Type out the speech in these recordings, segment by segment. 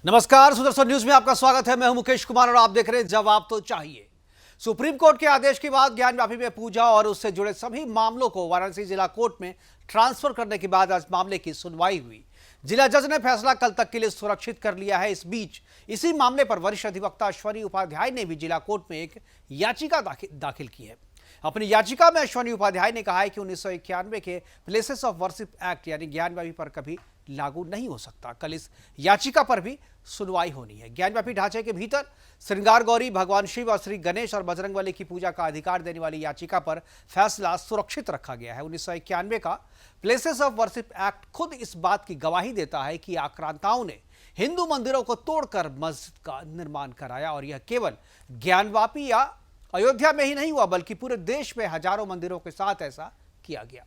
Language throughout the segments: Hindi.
नमस्कार, सुदर्शन न्यूज में आपका स्वागत है। मैं हूं मुकेश कुमार और आप देख रहे हैं जवाब तो चाहिए। सुप्रीम कोर्ट के आदेश के बाद ज्ञानवापी में पूजा और उससे जुड़े सभी मामलों को वाराणसी जिला कोर्ट में ट्रांसफर करने के बाद आज मामले की सुनवाई हुई। जिला जज ने फैसला कल तक के लिए सुरक्षित कर लिया है। इस बीच इसी मामले पर वरिष्ठ अधिवक्ता अश्वनी उपाध्याय ने भी जिला कोर्ट में एक याचिका दाखिल की है। अपनी याचिका में अश्वनी उपाध्याय ने कहा है कि 1991 के प्लेसेस ऑफ वर्शिप एक्ट यानी ज्ञानवापी पर कभी लागू नहीं हो सकता। कल इस याचिका पर भी सुनवाई होनी है। ज्ञानवापी ढांचे के भीतर श्रृंगार गौरी, भगवान शिव और श्री गणेश और बजरंगबली की पूजा का अधिकार देने वाली याचिका पर फैसला सुरक्षित रखा गया है। 1991 का प्लेसेस ऑफ वर्शिप एक्ट खुद इस बात की गवाही देता है कि आक्रांताओं ने हिंदू मंदिरों को तोड़कर मस्जिद का निर्माण कराया और यह केवल ज्ञानवापी या अयोध्या में ही नहीं हुआ बल्कि पूरे देश में हजारों मंदिरों के साथ ऐसा किया गया।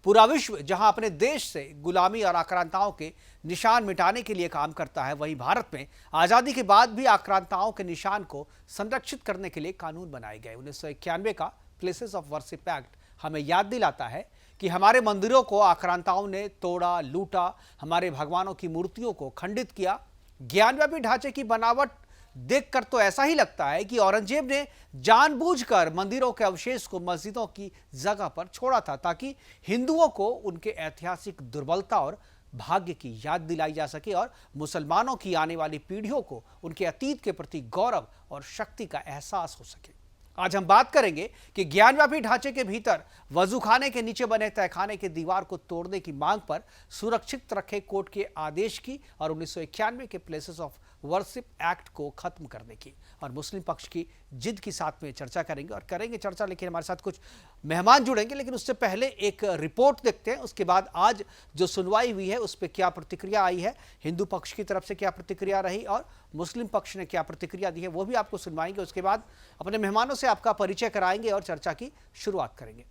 पूरा विश्व जहां अपने देश से गुलामी और आक्रांताओं के निशान मिटाने के लिए काम करता है, वहीं भारत में आजादी के बाद भी आक्रांताओं के निशान को संरक्षित करने के लिए कानून बनाए गए। 1991 का प्लेसेस ऑफ वर्शिप एक्ट हमें याद दिलाता है कि हमारे मंदिरों को आक्रांताओं ने तोड़ा, लूटा, हमारे भगवानों की मूर्तियों को खंडित किया। ज्ञानवापी ढांचे की बनावट देखकर तो ऐसा ही लगता है कि औरंगजेब ने जानबूझकर मंदिरों के अवशेष को मस्जिदों की जगह पर छोड़ा था ताकि हिंदुओं को उनके ऐतिहासिक दुर्बलता और भाग्य की याद दिलाई जा सके और मुसलमानों की आने वाली पीढ़ियों को उनके अतीत के प्रति गौरव और शक्ति का एहसास हो सके। आज हम बात करेंगे कि ज्ञानवापी ढांचे के भीतर वजूखाने के नीचे बने तहखाने की दीवार को तोड़ने की मांग पर सुरक्षित रखे कोर्ट के आदेश की और 1991 के प्लेसेस ऑफ वर्शिप एक्ट को खत्म करने की और मुस्लिम पक्ष की जिद की साथ में चर्चा करेंगे चर्चा। लेकिन हमारे साथ कुछ मेहमान जुड़ेंगे, लेकिन उससे पहले एक रिपोर्ट देखते हैं। उसके बाद आज जो सुनवाई हुई है उस पर क्या प्रतिक्रिया आई है, हिंदू पक्ष की तरफ से क्या प्रतिक्रिया रही और मुस्लिम पक्ष ने क्या प्रतिक्रिया दी है, वो भी आपको सुनवाएंगे। उसके बाद अपने मेहमानों से आपका परिचय कराएंगे और चर्चा की शुरुआत करेंगे।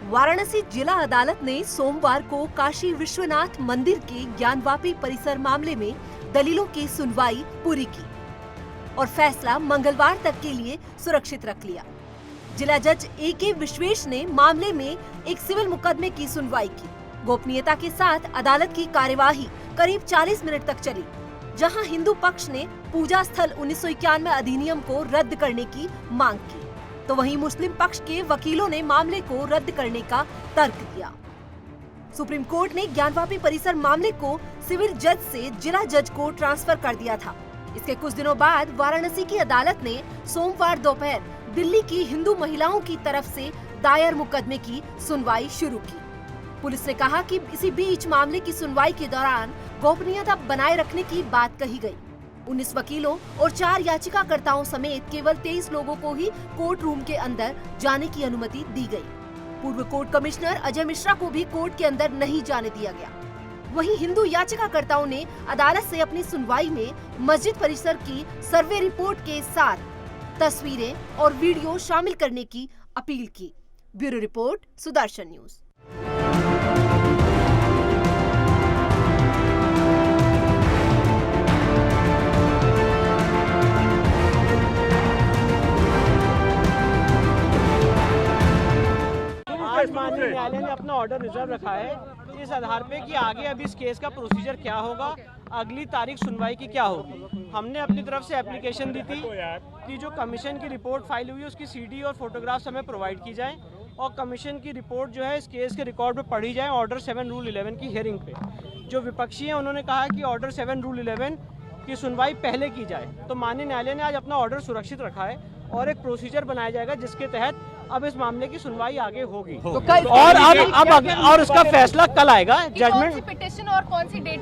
वाराणसी जिला अदालत ने सोमवार को काशी विश्वनाथ मंदिर के ज्ञानवापी परिसर मामले में दलीलों की सुनवाई पूरी की और फैसला मंगलवार तक के लिए सुरक्षित रख लिया। जिला जज A.K. विश्वेश ने मामले में एक सिविल मुकदमे की सुनवाई की। गोपनीयता के साथ अदालत की कार्यवाही करीब 40 मिनट तक चली, जहां हिंदू पक्ष ने पूजा स्थल 1991 अधिनियम को रद्द करने की मांग की, तो वहीं मुस्लिम पक्ष के वकीलों ने मामले को रद्द करने का तर्क दिया। सुप्रीम कोर्ट ने ज्ञानवापी परिसर मामले को सिविल जज से जिला जज को ट्रांसफर कर दिया था। इसके कुछ दिनों बाद वाराणसी की अदालत ने सोमवार दोपहर दिल्ली की हिंदू महिलाओं की तरफ से दायर मुकदमे की सुनवाई शुरू की। पुलिस ने कहा कि इसी बीच मामले की सुनवाई के दौरान गोपनीयता बनाए रखने की बात कही गई। 19 वकीलों और 4 याचिकाकर्ताओं समेत केवल 23 लोगों को ही कोर्ट रूम के अंदर जाने की अनुमति दी गई। पूर्व कोर्ट कमिश्नर अजय मिश्रा को भी कोर्ट के अंदर नहीं जाने दिया गया। वहीं हिंदू याचिकाकर्ताओं ने अदालत से अपनी सुनवाई में मस्जिद परिसर की सर्वे रिपोर्ट के साथ तस्वीरें और वीडियो शामिल करने की अपील की। Bureau report, Sudarshan news. आज माननीय न्यायालय ने अपना ऑर्डर रिजर्व रखा है इस आधार पे कि आगे अब इस केस का प्रोसीजर क्या होगा, अगली तारीख सुनवाई की क्या होगी। हमने अपनी तरफ से एप्लीकेशन दी थी कि जो कमीशन की रिपोर्ट फाइल हुई है उसकी CD और फोटोग्राफ्स हमें प्रोवाइड की जाए और कमीशन की रिपोर्ट जो है इस केस के रिकॉर्ड में पढ़ी जाए ऑर्डर 7 रूल 11 की हियरिंग पे। जो विपक्षी हैं उन्होंने कहा कि ऑर्डर 7 रूल 11 की सुनवाई पहले की जाए, तो माननीय न्यायालय ने आज अपना ऑर्डर सुरक्षित रखा है और एक प्रोसीजर बनाया जाएगा जिसके तहत अब इस मामले की सुनवाई आगे होगी और उसका फैसला कल आएगा। जजमेंट पिटिशन और कौन सी डेट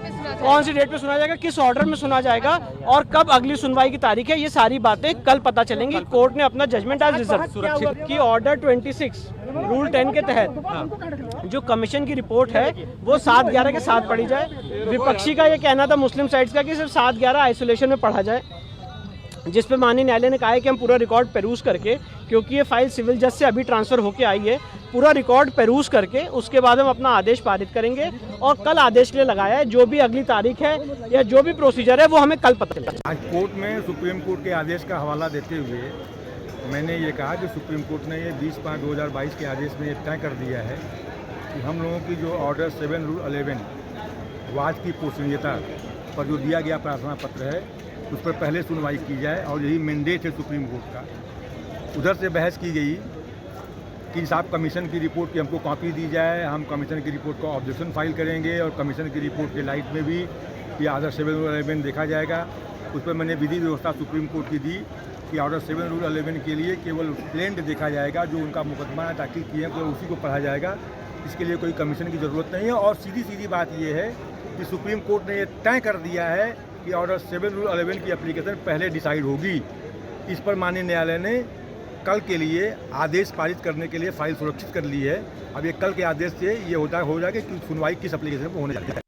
पे सुना जाएगा, किस ऑर्डर में सुना जाएगा और कब अगली सुनवाई की तारीख है, ये सारी बातें कल पता चलेंगी। कोर्ट ने अपना जजमेंट आज रिजर्व सुरक्षित की ऑर्डर 26 रूल 10 के तहत जो कमीशन की रिपोर्ट है वो 7/11 के साथ पढ़ी जाए। विपक्षी का ये कहना था मुस्लिम साइड्स का कि सिर्फ 7/11 आइसोलेशन में पढ़ा जाए, जिस पे माननीय न्यायालय ने कहा है कि हम पूरा रिकॉर्ड पेरूज करके, क्योंकि ये फाइल सिविल जज से अभी ट्रांसफर होके आई है, पूरा रिकॉर्ड पेरूज करके उसके बाद हम अपना आदेश पारित करेंगे और कल आदेश के लिए लगाया है। जो भी अगली तारीख है या जो भी प्रोसीजर है वो हमें कल पता चलेगा। आज कोर्ट में सुप्रीम कोर्ट के आदेश का हवाला देते हुए मैंने ये कहा कि सुप्रीम कोर्ट ने ये 20/5/2022 के आदेश में ये तय कर दिया है कि हम लोगों की जो ऑर्डर 7 रूल 11 वाज की पोषणीयता पर जो दिया गया प्रार्थना पत्र है उस पर पहले सुनवाई की जाए और यही मैंडेट है सुप्रीम कोर्ट का। उधर से बहस की गई कि साहब कमीशन की रिपोर्ट की हमको कॉपी दी जाए, हम कमीशन की रिपोर्ट को ऑब्जेक्शन फाइल करेंगे और कमीशन की रिपोर्ट के लाइट में भी ये ऑर्डर 7 रूल 11 देखा जाएगा। उस पर मैंने विधि व्यवस्था सुप्रीम कोर्ट की दी कि ऑर्डर 7 रूल 11 के लिए केवल प्लेंट देखा जाएगा, जो उनका मुकदमा दाखिल किए हैं तो उसी को पढ़ा जाएगा, इसके लिए कोई कमीशन की ज़रूरत नहीं है। और सीधी सीधी बात ये है कि सुप्रीम कोर्ट ने ये तय कर दिया है कि ऑर्डर 7 रूल 11 की एप्लीकेशन पहले डिसाइड होगी। इस पर माननीय न्यायालय ने कल के लिए आदेश पारित करने के लिए फाइल सुरक्षित कर ली है। अब ये कल के आदेश से ये हो जाएगा कि सुनवाई किस एप्लीकेशन पर होने जा रही है।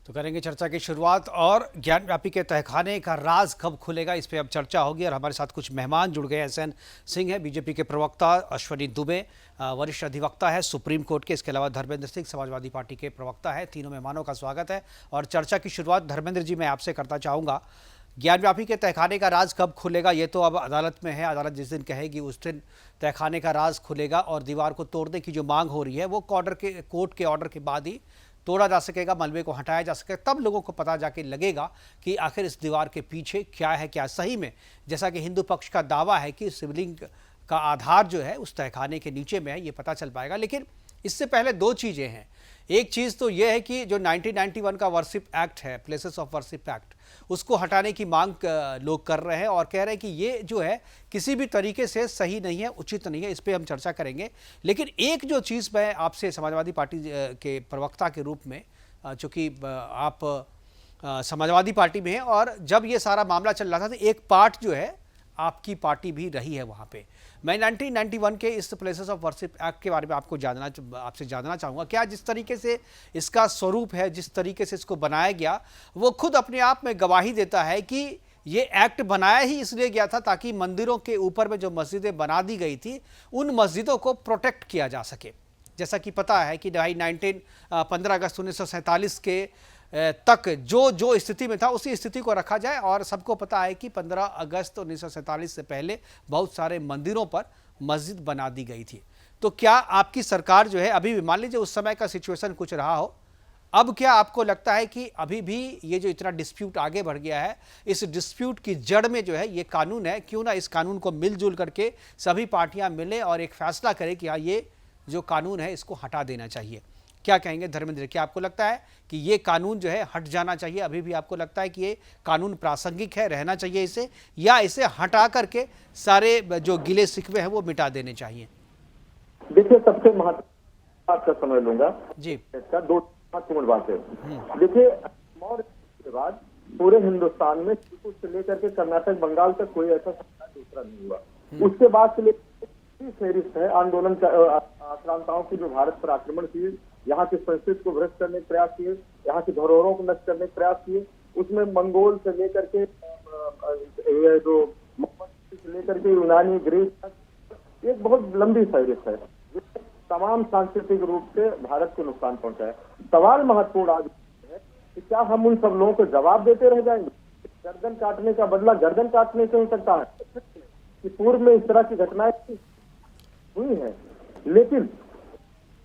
तो करेंगे चर्चा की शुरुआत और ज्ञानव्यापी के तहखाने का राज कब खुलेगा, इस पे अब चर्चा होगी। और हमारे साथ कुछ मेहमान जुड़ गए। SN सिंह है बीजेपी के प्रवक्ता, अश्वनी दुबे वरिष्ठ अधिवक्ता है सुप्रीम कोर्ट के, इसके अलावा धर्मेंद्र सिंह समाजवादी पार्टी के प्रवक्ता है। तीनों मेहमानों का स्वागत है। और चर्चा की शुरुआत धर्मेंद्र जी मैं आपसे करना चाहूँगा। ज्ञानव्यापी के तहखाने का राज कब खुलेगा, ये तो अब अदालत में है। अदालत जिस दिन कहेगी उस दिन तहखाने का राज खुलेगा और दीवार को तोड़ने की जो मांग हो रही है वो कोर्ट के ऑर्डर के बाद ही तोड़ा जा सकेगा, मलबे को हटाया जा सकेगा। तब लोगों को पता जाके लगेगा कि आखिर इस दीवार के पीछे क्या है, क्या सही में, जैसा कि हिंदू पक्ष का दावा है कि शिवलिंग का आधार जो है उस तहखाने के नीचे में है, ये पता चल पाएगा। लेकिन इससे पहले दो चीज़ें हैं। एक चीज़ तो यह है कि जो 1991 का वर्शिप एक्ट है, प्लेसेस ऑफ वर्शिप एक्ट, उसको हटाने की मांग लोग कर रहे हैं और कह रहे हैं कि ये जो है किसी भी तरीके से सही नहीं है, उचित नहीं है। इस पर हम चर्चा करेंगे। लेकिन एक जो चीज़ मैं आपसे समाजवादी पार्टी के प्रवक्ता के रूप में, चूँकि आप समाजवादी पार्टी में हैं और जब ये सारा मामला चल रहा था तो एक पार्ट जो है आपकी पार्टी भी रही है वहाँ पे। मैं 1991 के इस प्लेसेस ऑफ वर्शिप एक्ट के बारे में आपसे जानना चाहूँगा। क्या जिस तरीके से इसका स्वरूप है, जिस तरीके से इसको बनाया गया, वो खुद अपने आप में गवाही देता है कि ये एक्ट बनाया ही इसलिए गया था ताकि मंदिरों के ऊपर में जो मस्जिदें बना दी गई थी उन मस्जिदों को प्रोटेक्ट किया जा सके। जैसा कि पता है कि 15 अगस्त 1947 के तक जो स्थिति में था उसी स्थिति को रखा जाए। और सबको पता है कि 15 अगस्त 1947 से पहले बहुत सारे मंदिरों पर मस्जिद बना दी गई थी। तो क्या आपकी सरकार जो है अभी भी, मान लीजिए उस समय का सिचुएशन कुछ रहा हो, अब क्या आपको लगता है कि अभी भी ये जो इतना डिस्प्यूट आगे बढ़ गया है, इस डिस्प्यूट की जड़ में जो है ये कानून है? क्यों ना इस कानून को मिलजुल करके सभी पार्टियां मिलें और एक फैसला करें कि हाँ, ये जो कानून है इसको हटा देना चाहिए। क्या कहेंगे धर्मेंद्र, क्या आपको लगता है कि ये कानून जो है हट जाना चाहिए? अभी भी आपको लगता है कि ये कानून प्रासंगिक है, रहना चाहिए इसे, या इसे हटा करके सारे जो गिले शिकवे हैं वो मिटा देने चाहिए? देखिए, सबसे महत्वपूर्ण बात का समझ लूंगा जी, इसका दो महत्वपूर्ण बात है। देखिए, मौर्य के बाद पूरे हिंदुस्तान में से लेकर के कर्नाटक, बंगाल तक कोई ऐसा सरकार दूसरा नहीं हुआ। उसके बाद से फेरिस्त है आंदोलन आक्रांताओं की जो भारत पर आक्रमण किए, यहाँ की संस्कृति को भ्रष्ट करने के प्रयास किए, यहाँ की धरोहरों को नष्ट करने के प्रयास किए, उसमें मंगोल से लेकर के जो से लेकर के यूनानी, ग्रीस तक एक बहुत लंबी फहरिस्त है, तमाम सांस्कृतिक रूप से भारत को नुकसान पहुंचा है। सवाल महत्वपूर्ण आज है कि क्या हम उन सब लोगों को जवाब देते रह जाएंगे? गर्दन काटने का बदला गर्दन काटने से हो सकता है कि पूर्व में इस तरह की घटनाएं हुई है, लेकिन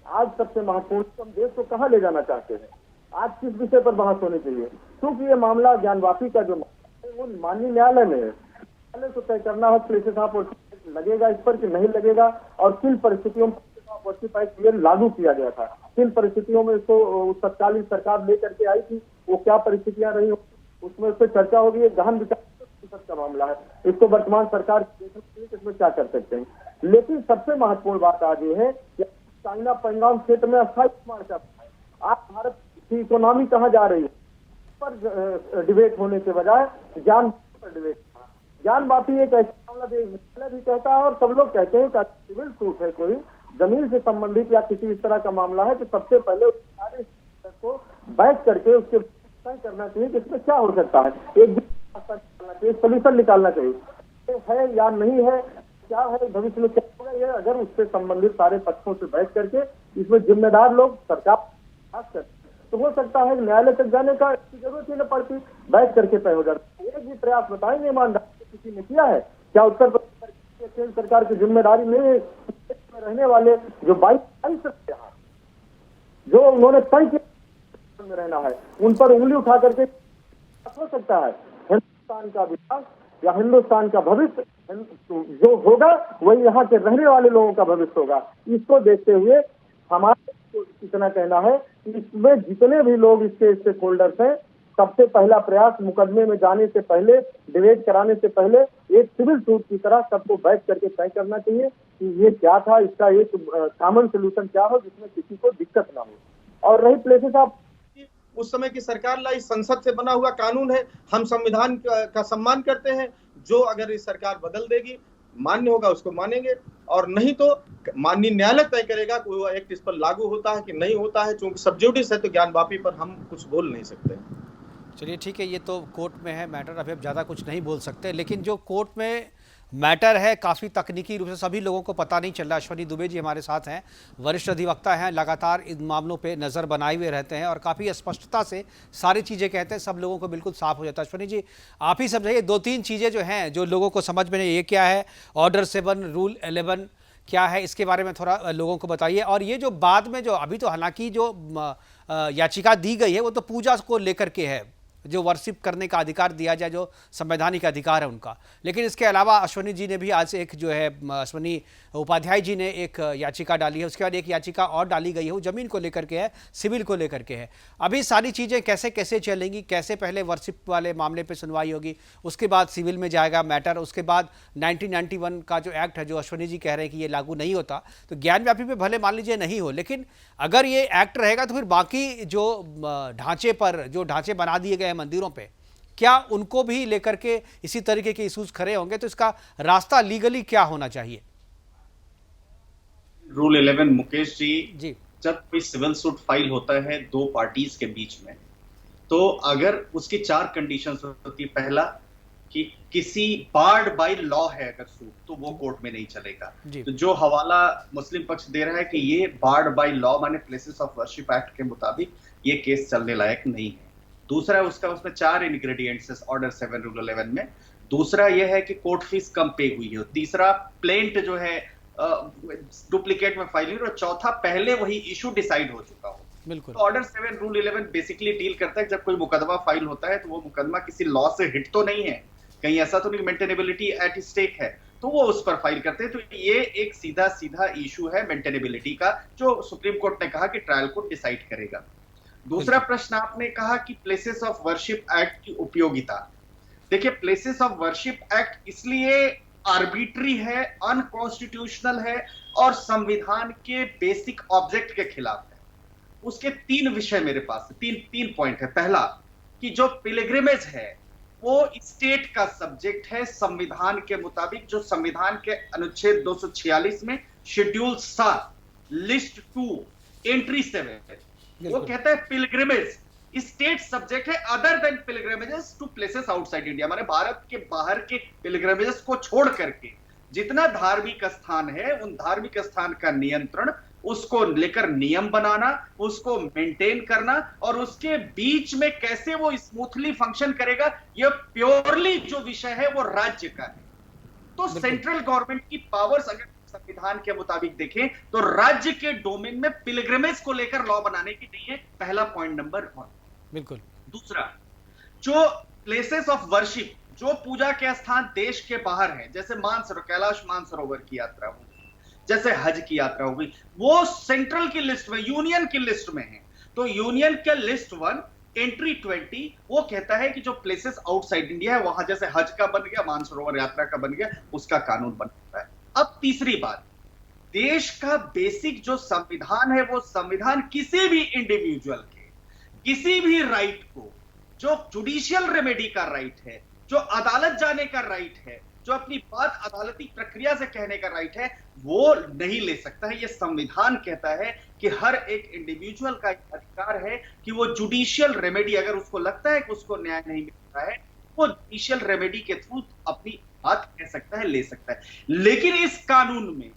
आज सबसे महत्वपूर्ण, हम देश को कहां ले जाना चाहते हैं, आज किस विषय पर बहस होनी चाहिए? क्योंकि ये मामला ज्ञानवापी का जो है वो माननीय न्यायालय में है। न्यायालय को तय करना हो प्लेसेस ऑफ वर्शिप लगेगा इस पर कि नहीं लगेगा, और किन परिस्थितियों में वर्शिप एक्ट लागू किया गया था, किन परिस्थितियों में इसको तत्कालीन सरकार लेकर के आई थी, वो क्या परिस्थितियां रही, उसमें उस पर चर्चा होगी। एक गहन विचार का मामला है, इसको वर्तमान सरकार इसमें क्या कर सकते हैं। लेकिन सबसे महत्वपूर्ण बात आज ये है कि चाइना पंजाब क्षेत्र में अस्थायी निर्माण चल रहा है। आज भारत की इकोनॉमी कहाँ जा रही है पर डिबेट होने के बजाय ज्ञान पर डिबेट। ज्ञानवापी एक ऐसा मामला भी कहता है और सब लोग कहते हैं कि सिविल सूट है, कोई जमीन से संबंधित या किसी इस तरह का मामला है, तो सबसे पहले सारे को बैठ करके उसके तय करना चाहिए कि इसमें क्या हो सकता है, एक सोल्यूशन निकालना चाहिए, है या नहीं है, क्या है भविष्य में क्या होगा। ये अगर उससे संबंधित सारे पक्षों से बैठ करके इसमें जिम्मेदार लोग सरकार खास कर, तो हो सकता है न्यायालय तक जाने का जरूरत ही न पड़ती, बैठ करके तय हो जाता। एक भी प्रयास बताएंगे ईमानदार किसी ने किया है क्या उत्तर प्रदेश केंद्र सरकार की जिम्मेदारी नहीं है में रहने वाले जो 22 यहाँ जो उन्होंने तय किया में रहना है, उन पर उंगली उठा करके हो सकता है हिंदुस्तान का विकास या हिंदुस्तान का भविष्य जो होगा वही यहाँ के रहने वाले लोगों का भविष्य होगा। इसको देखते हुए हमारा इतना कहना है कि इसमें जितने भी लोग इसके स्टेक होल्डर्स हैं, सबसे पहला प्रयास मुकदमे में जाने से पहले, डिबेट कराने से पहले एक सिविल सूट की तरह सबको बैठ करके तय करना चाहिए कि ये क्या था, इसका एक कॉमन सोल्यूशन क्या हो जिसमें किसी को दिक्कत ना हो। और रही प्लेसेस ऑफ, उस समय की सरकार ला इस संसद से बना हुआ कानून है, हम संविधान का सम्मान करते हैं। जो अगर इस सरकार बदल देगी, मान्य होगा उसको मानेंगे, और नहीं तो माननीय न्यायालय तय करेगा कि वो एक्ट इस पर लागू होता है कि नहीं होता है। चूंकि सब जुडिस है तो ज्ञानवापी पर हम कुछ बोल नहीं सकते। चलिए ठीक है, ये तो कोर्ट में है मैटर, अभी अब ज़्यादा कुछ नहीं बोल सकते। लेकिन जो कोर्ट में मैटर है काफ़ी तकनीकी रूप से सभी लोगों को पता नहीं चल रहा। अश्वनी दुबे जी हमारे साथ हैं, वरिष्ठ अधिवक्ता हैं, लगातार इन मामलों पे नज़र बनाए हुए रहते हैं और काफ़ी स्पष्टता से सारी चीज़ें कहते हैं, सब लोगों को बिल्कुल साफ हो जाता है। अश्वनी जी, आप ही समझाइए 2-3 चीज़ें जो हैं जो लोगों को समझ में नहीं, ये क्या है ऑर्डर 7 रूल 11 क्या है, इसके बारे में थोड़ा लोगों को बताइए। और ये जो बाद में जो अभी तो हालांकि जो याचिका दी गई है वो तो पूजा को लेकर के है, जो वर्शिप करने का अधिकार दिया जाए, जो संवैधानिक अधिकार है उनका। लेकिन इसके अलावा अश्वनी जी ने भी आज एक जो है अश्वनी उपाध्याय जी ने एक याचिका डाली है, उसके बाद एक याचिका और डाली गई है, वो जमीन को लेकर के है, सिविल को लेकर के है। अभी सारी चीज़ें कैसे कैसे चलेंगी, कैसे पहले वर्शिप वाले मामले पे सुनवाई होगी, उसके बाद सिविल में जाएगा मैटर, उसके बाद 1991 का जो एक्ट है जो अश्वनी जी कह रहे हैं कि ये लागू नहीं होता, तो ज्ञानव्यापी पे भले मान लीजिए नहीं हो, लेकिन अगर ये एक्ट रहेगा तो फिर बाकी जो ढांचे पर जो ढांचे बना दिए गए मंदिरों पे, क्या उनको भी लेकर के इसी तरीके के इश्यूज खड़े होंगे? तो इसका रास्ता लीगली क्या होना चाहिए? रूल 11 मुकेश जी, जी, जब कोई सिविल सूट फाइल होता है दो पार्टीज के बीच में, तो अगर उसकी 4 कंडीशंस होती, पहला कि किसी बार्ड बाय लॉ है अगर सूट, तो वो कोर्ट में नहीं चलेगा। तो जो हवाला मुस्लिम पक्ष दे रहा है कि ये बार्ड बाय लॉ माने प्लेसेस ऑफ वर्शिप एक्ट के मुताबिक ये केस चलने लायक नहीं है। दूसरा उसका उसमें 4 इंग्रेडिएंट्स है ऑर्डर 7 रूल 11 में। दूसरा यह है कि कोर्ट फीस कम पे हुई हो। तीसरा प्लेंट जो है डुप्लीकेट में फाइलिंग, और चौथा पहले वही इशू डिसाइड हो चुका हो। बिल्कुल। तो ऑर्डर 7 रूल 11 बेसिकली डील करता है जब कोई मुकदमा फाइल होता है तो वो मुकदमा किसी लॉ से हिट तो नहीं है, कहीं ऐसा तो नहीं मेंटेनेबिलिटी एट स्टेक है, तो वो उस पर फाइल करते हैं। तो ये एक सीधा सीधा इशू है मेंटेनेबिलिटी का, जो सुप्रीम कोर्ट ने कहा कि ट्रायल कोर्ट डिसाइड करेगा। दूसरा प्रश्न आपने कहा कि प्लेसेस ऑफ वर्शिप एक्ट की उपयोगिता। देखिए, प्लेसेस ऑफ वर्शिप एक्ट इसलिए आर्बिट्री है, अनकॉन्स्टिट्यूशनल है और संविधान के बेसिक ऑब्जेक्ट के खिलाफ है। उसके 3 विषय मेरे पास है, 3 पॉइंट है। पहला कि जो पिलग्रिमेज है वो स्टेट का सब्जेक्ट है संविधान के मुताबिक, जो संविधान के अनुच्छेद 246 में शेड्यूल 7 लिस्ट 2 एंट्री 7 वो कहता है पिलग्रिमेज स्टेट सब्जेक्ट है other than pilgrimages to places outside India. माने भारत के बाहर के पिलग्रिमेजेस को छोड़ करके जितना धार्मिक स्थान है उन धार्मिक स्थान का नियंत्रण, उसको लेकर नियम बनाना, उसको मेंटेन करना और उसके बीच में कैसे वो स्मूथली फंक्शन करेगा, ये प्योरली जो विषय है वो राज्य का है। तो सेंट्रल गवर्नमेंट की पावर्स अगर संविधान के मुताबिक देखें तो राज्य के डोमेन में पिलग्रिमेज को लेकर लॉ बनाने की नहीं है। पहला पॉइंट नंबर 1। बिल्कुल। दूसरा, जो प्लेसेस ऑफ वर्शिप, जो पूजा के स्थान देश के बाहर हैं, जैसे मानसरोवर, कैलाश मानसरोवर की यात्रा होगी, जैसे हज की यात्रा होगी, वो सेंट्रल की लिस्ट में, यूनियन की लिस्ट में है। तो यूनियन के लिस्ट 1 एंट्री 20 वो कहता है कि जो प्लेसेस आउटसाइड इंडिया है वहां जैसे हज का बन गया, मानसरोवर यात्रा का बन गया, उसका कानून बनता है। अब तीसरी बात, देश का बेसिक जो संविधान है वो संविधान किसी भी इंडिविजुअल के किसी भी राइट को, जो जुडिशियल रेमेडी का राइट है, जो अदालत जाने का राइट है, जो अपनी बात अदालती प्रक्रिया से कहने का राइट है, वो नहीं ले सकता है। ये संविधान कहता है कि हर एक इंडिविजुअल का अधिकार है कि वो जुडिशियल रेमेडी, अगर उसको लगता है कि उसको न्याय नहीं मिल रहा है, वो जुडिशियल रेमेडी के थ्रू अपनी बात कह सकता है, ले सकता है। लेकिन इस कानून में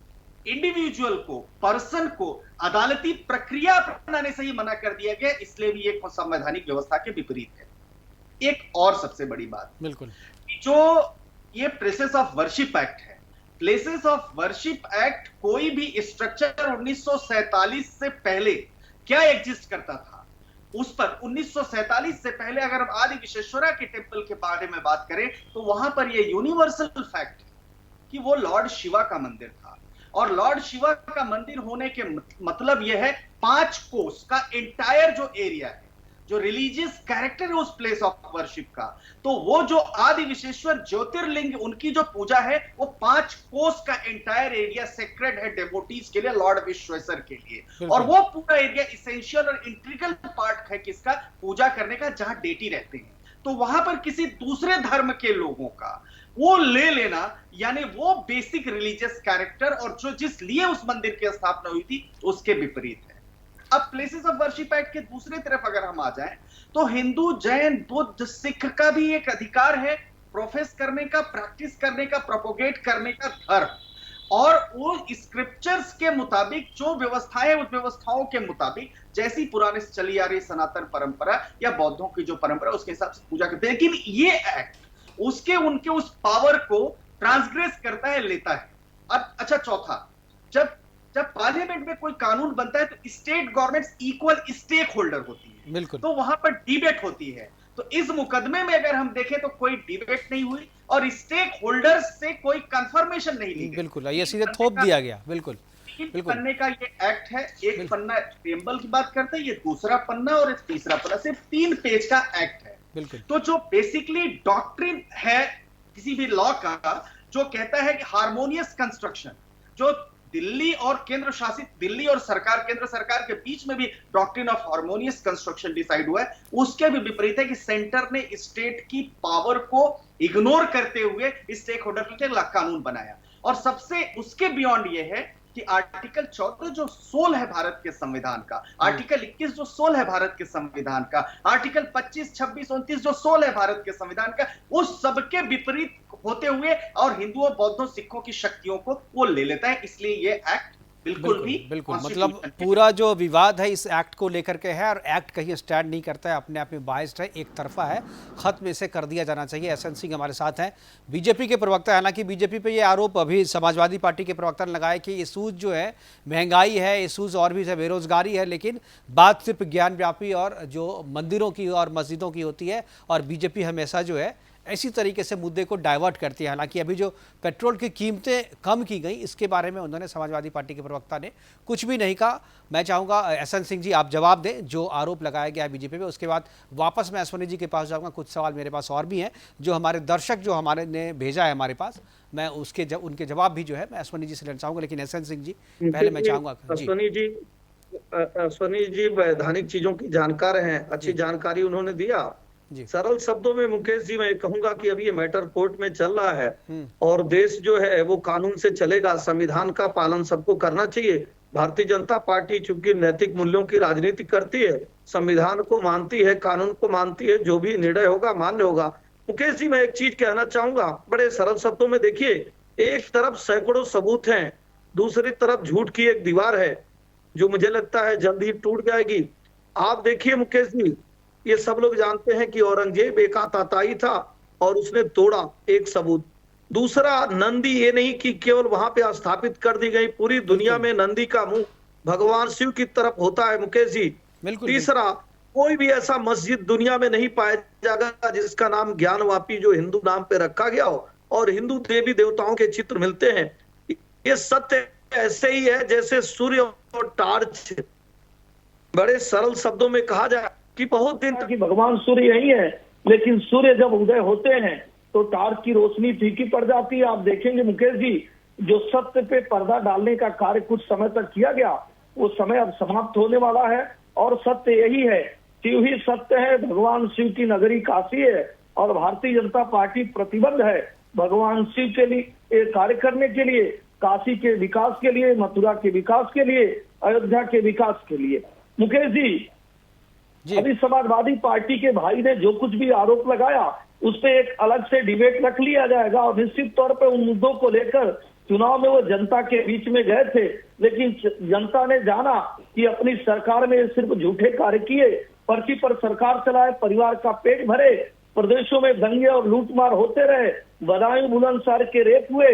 इंडिविजुअल को, पर्सन को अदालती प्रक्रिया अपनाने से ही मना कर दिया गया, इसलिए भी एक संवैधानिक व्यवस्था के विपरीत है। एक और सबसे बड़ी बात, बिल्कुल, जो ये प्लेसेस ऑफ वर्शिप एक्ट है। प्लेसेस ऑफ वर्शिप एक्ट कोई भी स्ट्रक्चर 1947 से पहले क्या एग्जिस्ट करता था उस पर 1947 से पहले अगर हम आदि विश्वेश्वरा के टेम्पल के बारे में बात करें तो वहां पर यह यूनिवर्सल फैक्ट है कि वो लॉर्ड शिवा का मंदिर था। और लॉर्ड शिवा का मंदिर होने के मतलब यह है 5 कोस का एंटायर जो एरिया है, जो रिलीजियस कैरेक्टर है उस प्लेस ऑफ वर्शिप का, तो वो जो आदि विश्वेश्वर ज्योतिर्लिंग उनकी जो पूजा है वो 5 कोस का एंटायर एरिया सेक्रेड है डेवोटीज के लिए, लॉर्ड विश्वेश्वर के लिए। और वो पूरा एरिया इसेंशियल और इंट्रिकल पार्ट है किसका, पूजा करने का, जहां डेटी रहते हैं। तो वहां पर किसी दूसरे धर्म के लोगों का वो ले लेना, यानी वो बेसिक रिलीजियस कैरेक्टर और जो जिस लिए उस मंदिर की स्थापना हुई थी उसके विपरीत है। अब प्लेसेस ऑफ वर्शिप एक्ट के दूसरे तरफ अगर हम आ जाएं तो हिंदू, जैन, बुद्ध, सिख का भी एक अधिकार है प्रोफेस करने का, प्रैक्टिस करने का, प्रोपोगेट करने का धर्म। और वो स्क्रिप्चर्स के मुताबिक जो व्यवस्थाएं, उस व्यवस्थाओं के मुताबिक जैसी पुराने से चली आ रही सनातन परंपरा या बौद्धों की जो परंपरा उसके हिसाब से पूजा करते हैं। लेकिन ये एक्ट उसके उनके उस पावर को ट्रांसग्रेस करता है, लेता है। अब अच्छा, चौथा, जब पार्लियामेंट में कोई कानून बनता है तो state governments equal stakeholder होती है, बिल्कुल, तो वहां पर डिबेट होती है। तो इस मुकदमे में अगर हम देखें तो कोई डिबेट नहीं हुई और स्टेक होल्डर्स से कोई कंफर्मेशन नहीं ली गई। बिल्कुल, ये सीधे थोप दिया गया। बिल्कुल, 3 पन्ने का ये एक्ट है। एक पन्ना प्रेम्बल की बात करते हैं, ये दूसरा पन्ना और एक तीसरा पन्ना, सिर्फ 3 पेज का एक्ट है। बिल्कुल। तो जो बेसिकली डॉक्ट्रिन है किसी भी लॉ का, जो कहता है कि हार्मोनियस कंस्ट्रक्शन, जो दिल्ली और केंद्र शासित दिल्ली और सरकार, केंद्र सरकार के बीच में भी doctrine of harmonious construction decide हुआ है, उसके भी विपरीत है कि सेंटर ने स्टेट की पावर को इग्नोर करते हुए स्टेक होल्डर के लिए कानून बनाया। और सबसे उसके बियॉन्ड ये है कि आर्टिकल 14 जो सोल है भारत के संविधान का, आर्टिकल 21 जो सोल है भारत के संविधान का, आर्टिकल 25, 26, 29 जो सोल है भारत के संविधान का, उस सबके विपरीत होते हुए और हिंदुओं, बौद्धों, सिखों की शक्तियों को वो ले लेता है। इसलिए ये एक्ट बिल्कुल मतलब पूरा जो विवाद है इस एक्ट को लेकर के है और एक्ट कहीं स्टैंड नहीं करता है, अपने आप में बाइस्ड है, एक तरफा है, खत्म इसे कर दिया जाना चाहिए। एसएन सिंह हमारे साथ हैं, बीजेपी के प्रवक्ता। हालांकि बीजेपी पे ये आरोप अभी समाजवादी पार्टी के प्रवक्ता ने लगाया कि इशूज जो है महंगाई है, इशूज और भी है, बेरोजगारी है, लेकिन बात सिर्फ ज्ञान व्यापी और जो मंदिरों की और मस्जिदों की होती है और बीजेपी हमेशा जो है इसी तरीके से मुद्दे को डाइवर्ट करती है। हालांकि अभी जो पेट्रोल की कीमतें कम की गई इसके बारे में उन्होंने, समाजवादी पार्टी के प्रवक्ता ने कुछ भी नहीं कहा। मैं चाहूँगा एसएन सिंह जी आप जवाब दें जो आरोप लगाया गया है बीजेपी पे, उसके बाद वापस मैं अश्वनी जी के पास जाऊँगा। कुछ सवाल मेरे पास और भी हैं जो हमारे दर्शक जो हमारे ने भेजा है हमारे पास, मैं उनके जवाब भी जो है मैं अश्वनी जी से लेना चाहूँगा। लेकिन एसएन सिंह जी पहले मैं चाहूँगा। अश्वनी जी वैधानिक चीजों की जानकार हैं, अच्छी जानकारी उन्होंने दिया। सरल शब्दों में मुकेश जी मैं कहूंगा कि अभी ये मैटर कोर्ट में चल रहा है और देश जो है वो कानून से चलेगा, संविधान का पालन सबको करना चाहिए। भारतीय जनता पार्टी चूंकि नैतिक मूल्यों की राजनीति करती है, संविधान को मानती है, कानून को मानती है, जो भी निर्णय होगा मान्य होगा। मुकेश जी मैं एक चीज कहना चाहूंगा बड़े सरल शब्दों में, देखिए एक तरफ सैकड़ों सबूत हैं, दूसरी तरफ झूठ की एक दीवार है जो मुझे लगता है जल्द ही टूट जाएगी। आप देखिए मुकेश जी, ये सब लोग जानते हैं कि औरंगजेब एकाताई था और उसने तोड़ा एक सबूत। दूसरा, नंदी ये नहीं कि केवल वहां पे स्थापित कर दी गई, पूरी दुनिया में नंदी का मुंह भगवान शिव की तरफ होता है मुकेश जी। तीसरा, कोई भी ऐसा मस्जिद दुनिया में नहीं पाया जाएगा जिसका नाम ज्ञानवापी जो हिंदू नाम पे रखा गया हो और हिंदू देवी देवताओं के चित्र मिलते हैं। ये सत्य ऐसे ही है जैसे सूर्य और टार्च। बड़े सरल शब्दों में कहा जाए कि बहुत दिन तक भगवान सूर्य यही है, लेकिन सूर्य जब उदय होते हैं तो टार्च की रोशनी फीकी पड़ जाती है। आप देखेंगे मुकेश जी, जो सत्य पे पर्दा डालने का कार्य कुछ समय तक किया गया वो समय अब समाप्त होने वाला है और सत्य यही है, शिव ही सत्य है, भगवान शिव की नगरी काशी है और भारतीय जनता पार्टी प्रतिबद्ध है भगवान शिव के लिए कार्य करने के लिए, काशी के विकास के लिए, मथुरा के विकास के लिए, अयोध्या के विकास के लिए। मुकेश जी, अभी समाजवादी पार्टी के भाई ने जो कुछ भी आरोप लगाया उस पर एक अलग से डिबेट रख लिया जाएगा और निश्चित तौर पर उन मुद्दों को लेकर चुनाव में वो जनता के बीच में गए थे, लेकिन जनता ने जाना कि अपनी सरकार में सिर्फ झूठे कार्य किए, पर्ची पर सरकार चलाए, परिवार का पेट भरे, प्रदेशों में दंगे और लूटमार होते रहे, बदायूं बुलंदशहर के रेप हुए,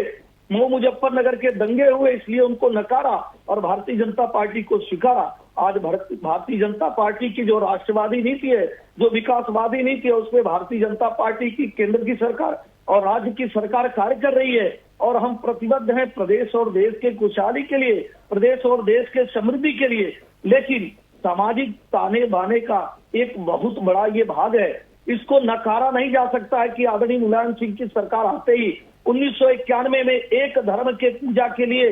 मऊ मुजफ्फरनगर के दंगे हुए, इसलिए उनको नकारा और भारतीय जनता पार्टी को स्वीकारा। आज भारतीय जनता पार्टी की जो राष्ट्रवादी नीति है, जो विकासवादी नीति है, उसमें भारतीय जनता पार्टी की केंद्र की सरकार और राज्य की सरकार कार्य कर रही है और हम प्रतिबद्ध हैं प्रदेश और देश के खुशहाली के लिए, प्रदेश और देश के समृद्धि के लिए। लेकिन सामाजिक ताने बाने का एक बहुत बड़ा ये भाग है, इसको नकारा नहीं जा सकता है कि आदरणीय मुलायम सिंह की सरकार आते ही 1991 में एक धर्म के पूजा के लिए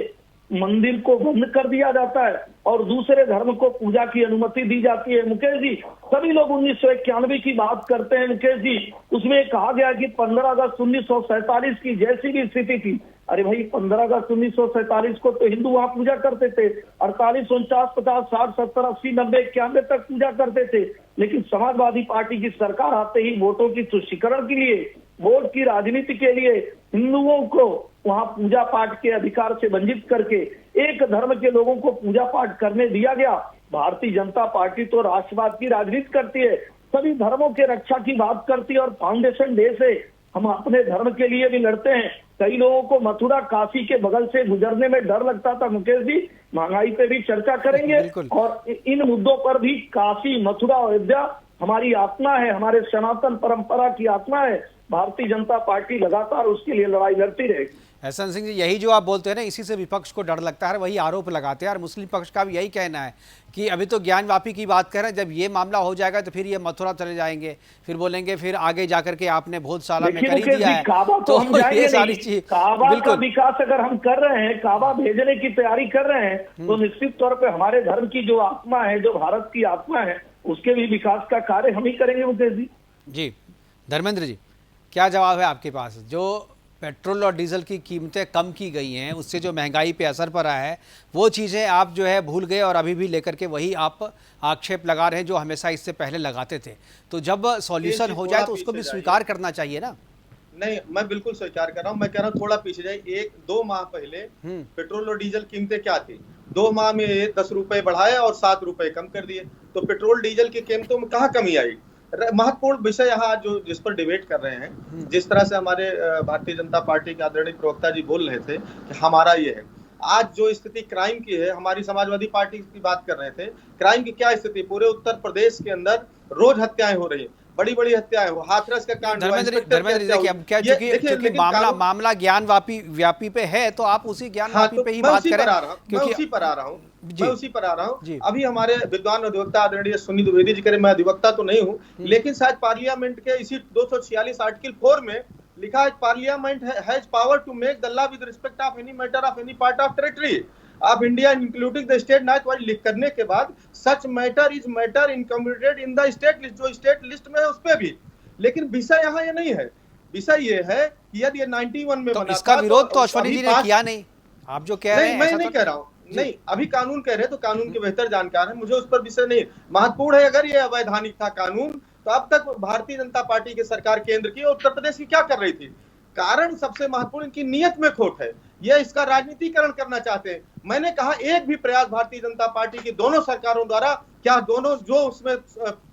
मंदिर को बंद कर दिया जाता है और दूसरे धर्म को पूजा की अनुमति दी जाती है। मुकेश जी, सभी लोग 1991 की बात करते हैं मुकेश जी, उसमें कहा गया कि 15 अगस्त 1947 की जैसी भी स्थिति थी। अरे भाई, 15 अगस्त 1947 को तो हिंदू वहां पूजा करते थे, 48, 49, 50, 60, 70, 80, 90, 91 तक पूजा करते थे। लेकिन समाजवादी पार्टी की सरकार आते ही वोटों की तुष्टीकरण के लिए, वोट की राजनीति के लिए हिंदुओं को वहां पूजा पाठ के अधिकार से वंचित करके एक धर्म के लोगों को पूजा पाठ करने दिया गया। भारतीय जनता पार्टी तो राष्ट्रवाद की राजनीति करती है, सभी धर्मों के रक्षा की बात करती है और फाउंडेशन डे से हम अपने धर्म के लिए भी लड़ते हैं। कई लोगों को मथुरा काशी के बगल से गुजरने में डर लगता था। मुकेश जी, महंगाई पे भी चर्चा करेंगे और इन मुद्दों पर भी काशी, मथुरा, अयोध्या हमारी आत्मा है, हमारे सनातन परंपरा की आत्मा है। भारतीय जनता पार्टी लगातार उसके लिए लड़ाई लड़ती रहेगी। एहसान सिंह जी, यही जो आप बोलते हैं ना, इसी से विपक्ष को डर लगता है, वही आरोप लगाते हैं। और मुस्लिम पक्ष का भी यही कहना है कि अभी तो ज्ञानवापी की बात कर रहे हैं, जब ये मामला हो जाएगा तो फिर ये मथुरा चले जाएंगे, फिर बोलेंगे फिर आगे जाकर के आपने भोजशाला में खरीद दिया है। तो हम ये सारी चीज काबा का विकास अगर हम कर रहे हैं, काबा भेजने की तैयारी कर रहे हैं, तो निश्चित तौर पर हमारे धर्म की जो आत्मा है, जो भारत की आत्मा है, उसके भी विकास का कार्य हम ही करेंगे। मुकेश जी जी, धर्मेंद्र जी, क्या जवाब है आपके पास? जो पेट्रोल और डीजल की कीमतें कम की गई हैं, उससे जो महंगाई पे असर पड़ा है, वो चीज़ें आप जो है भूल गए और अभी भी लेकर के वही आप आक्षेप लगा रहे हैं जो हमेशा इससे पहले लगाते थे। तो जब सॉल्यूशन हो जाए तो उसको भी स्वीकार करना चाहिए ना? नहीं, मैं बिल्कुल स्वीकार कर रहा हूँ। मैं कह रहा हूँ थोड़ा पीछे जाए। 1-2 माह पहले पेट्रोल और डीजल कीमतें क्या थी? 2 माह में 10 रुपए बढ़ाए और 7 रुपए कम कर दिए। तो पेट्रोल डीजल की कीमतों में कहाँ कमी आई? महत्वपूर्ण विषय यहाँ जो जिस पर डिबेट कर रहे हैं, जिस तरह से हमारे भारतीय जनता पार्टी के आदरणीय प्रवक्ता जी बोल रहे थे कि हमारा ये है, आज जो स्थिति क्राइम की है, हमारी समाजवादी पार्टी की बात कर रहे थे, क्राइम की क्या स्थिति? पूरे उत्तर प्रदेश के अंदर रोज हत्याएं हो रही है, बड़ी बड़ी हत्याएं हो, हाथरस का कांड। धर्मेंद्र जी, मामला ज्ञानवापी पे है तो आप उसी ज्ञानवापी पे ही बात करें। मैं उसी पर आ रहा हूँ। अभी हमारे विद्वान अधिवक्ता आदरणीय सुनील द्विवेदी जी करें, मैं अधिवक्ता तो नहीं हूँ, लेकिन शायद पार्लियामेंट के इसी 246 आर्टिकल 4 में लिखा है, parliament has power to make the law with respect of any matter of any part of territory of India including the state. नाइट वाइज लिख करने के बाद such matter is matter enumerated in the state list, जो स्टेट लिस्ट में है उस पे भी। लेकिन विषय यहाँ ये नहीं है, विषय ये है कि यदि ये 91 में तो बना इसका था, विरोध तो अश्वनी जी ने किया नहीं, आप जो कह रहे हैं। मैं नहीं कह रहा हूँ, नहीं, अभी कानून कह रहे हैं तो कानून के बेहतर जानकार है, मुझे उस पर विषय नहीं। महत्वपूर्ण है, अगर ये अवैधानिक था कानून, तो अब तक भारतीय जनता पार्टी की सरकार केंद्र की और उत्तर प्रदेश की क्या कर रही थी? कारण सबसे महत्वपूर्ण इनकी नियत में खोट है, ये इसका राजनीतिकरण करना चाहते हैं। मैंने कहा एक भी प्रयास भारतीय जनता पार्टी की दोनों सरकारों द्वारा, क्या दोनों जो उसमें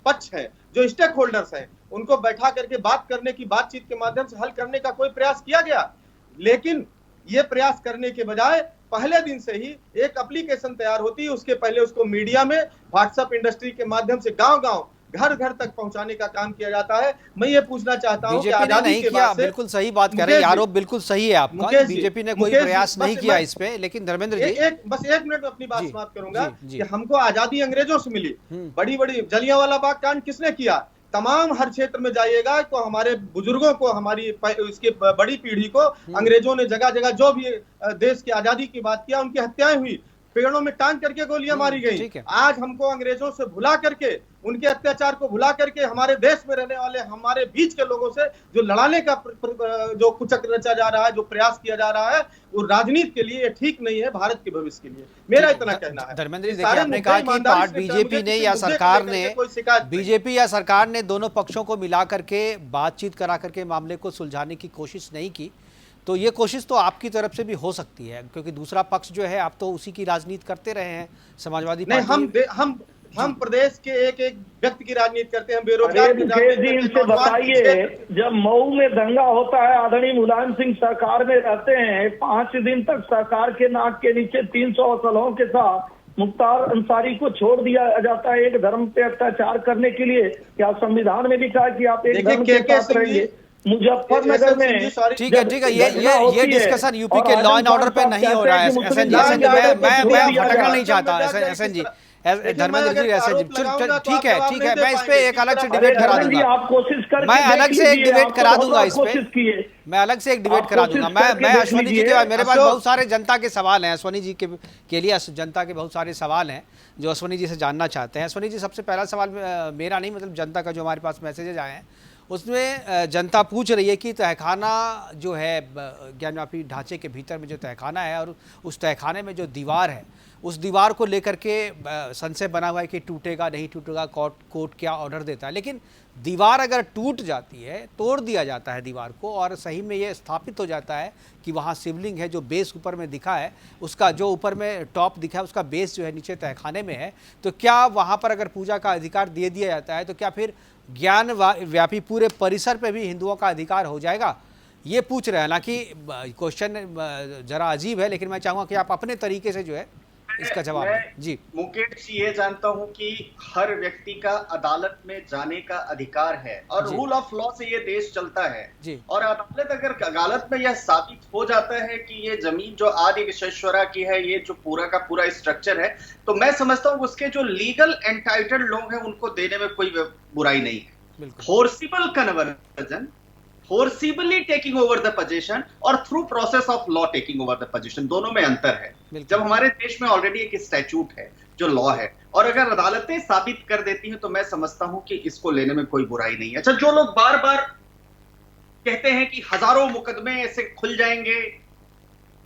पक्ष हैं, जो स्टेक होल्डर्स हैं, उनको बैठा करके बात करने की, बातचीत के माध्यम से हल करने का कोई प्रयास किया गया? लेकिन ये प्रयास करने के बजाय पहले दिन से ही एक एप्लीकेशन तैयार होती है, उसके पहले उसको मीडिया में, व्हाट्सएप इंडस्ट्री के माध्यम से गांव-गांव, घर-घर तक पहुंचाने का काम किया जाता है। मैं ये पूछना चाहता हूं कि आजादी के बाद से, बिल्कुल सही बात कर रहे हैं, आरोप बिल्कुल सही है आपका, बीजेपी ने कोई प्रयास नहीं किया इस पे। लेकिन धर्मेंद्र जी, बस एक मिनट में अपनी बात समाप्त करूंगा कि हमको आजादी अंग्रेजों से मिली, बड़ी-बड़ी जलियांवाला बाग कांड किसने किया? तमाम हर क्षेत्र में जाइएगा तो हमारे बुजुर्गों को, हमारी इसकी बड़ी पीढ़ी को अंग्रेजों ने जगह जगह जो भी देश की आजादी की बात किया, उनकी हत्याएं हुई, पेड़ों में टांग करके गोलियां मारी गई। आज हमको अंग्रेजों से भुला करके, उनके अत्याचार को भुला करके, हमारे देश में रहने वाले, हमारे बीच के लोगों से जो लड़ाने का जो कुचक रचा जा रहा है, जो प्रयास किया जा रहा है, वो राजनीति के लिए ठीक नहीं है, भारत के भविष्य के लिए। मेरा इतना कहना है। धर्मेंद्र जी, देखिए, आपने कहा कि बीजेपी ने या सरकार ने, बीजेपी या सरकार ने दोनों पक्षों को मिला करके बातचीत करा करके मामले को सुलझाने की कोशिश नहीं की, तो ये कोशिश तो आपकी तरफ से भी हो सकती है, क्योंकि दूसरा पक्ष जो है, आप तो उसी की राजनीति करते रहे हैं, समाजवादी पार्टी। हम प्रदेश के एक एक व्यक्ति की राजनीति करते हैं, बेरोजगार की राजनीति जी इनसे बताइए, जब मऊ में दंगा होता है, आदरणीय मुलायम सिंह सरकार में रहते हैं, 5 दिन तक सरकार के नाक के नीचे 300 असलहों के साथ मुख्तार अंसारी को छोड़ दिया जाता है एक धर्म पे अत्याचार करने के लिए। क्या संविधान में लिखा है कि आप एक धर्म के साथ रहेंगे? मुजफ्फरनगर में ठीक है, ये डिस्कशन यूपी के लॉ एंड ऑर्डर पे नहीं हो रहा है एसएन जी। मैं भटकना नहीं चाहता एसएन जी, धर्मेंद्र जी एसएन जी। ठीक है, मैं इस पे एक अलग से डिबेट करा दूंगा। आप कोशिश कर, मैं अलग से एक डिबेट करा दूंगा इस पे, मैं अलग से एक डिबेट करा दूंगा। मैं अश्वनी जी के, मेरे पास बहुत सारे जनता के सवाल हैं अश्वनी जी के लिए, जनता के बहुत सारे सवाल हैं जो अश्वनी जी से जानना चाहते हैं। अश्वनी जी, सबसे पहला सवाल मेरा नहीं, मतलब जनता का जो हमारे पास मैसेजेज आए हैं उसमें जनता पूछ रही है कि तहखाना जो है ज्ञानवापी ढांचे के भीतर में जो तहखाना है और उस तहखाने में जो दीवार है, उस दीवार को लेकर के संशय बना हुआ है कि टूटेगा नहीं टूटेगा, कोर्ट क्या ऑर्डर देता है। लेकिन दीवार अगर टूट जाती है, तोड़ दिया जाता है दीवार को और सही में ये स्थापित हो जाता है कि वहाँ शिवलिंग है, जो बेस ऊपर में दिखा है उसका, जो ऊपर में टॉप दिखा है उसका बेस जो है नीचे तहखाने में है, तो क्या वहाँ पर अगर पूजा का अधिकार दे दिया जाता है तो क्या फिर ज्ञान व्यापी पूरे परिसर पे भी हिंदुओं का अधिकार हो जाएगा? ये पूछ रहे हैं। हालांकि क्वेश्चन जरा अजीब है, लेकिन मैं चाहूँगा कि आप अपने तरीके से जो है इसका जवाब दें। जी मुकेश जी, ये जानता हूं कि हर व्यक्ति का अदालत में जाने का अधिकार है और रूल ऑफ लॉ से ये देश चलता है जी। और अदालत में यह साबित हो जाता है कि ये जमीन जो आदि विश्वेश्वरा की है, ये जो पूरा का पूरा स्ट्रक्चर है, तो मैं समझता हूँ उसके जो लीगल एंटाइटल्ड लोग हैं उनको देने में कोई बुराई नहीं है। Forcible conversion, forcibly taking over the position और through process of law taking over the position, दोनों में अंतर है। जब हमारे देश में ऑलरेडी एक स्टैट्यूट है जो लॉ है और अगर अदालतें साबित कर देती हैं तो मैं समझता हूं कि इसको लेने में कोई बुराई नहीं है। अच्छा, जो लोग बार बार कहते हैं कि हजारों मुकदमे ऐसे खुल जाएंगे,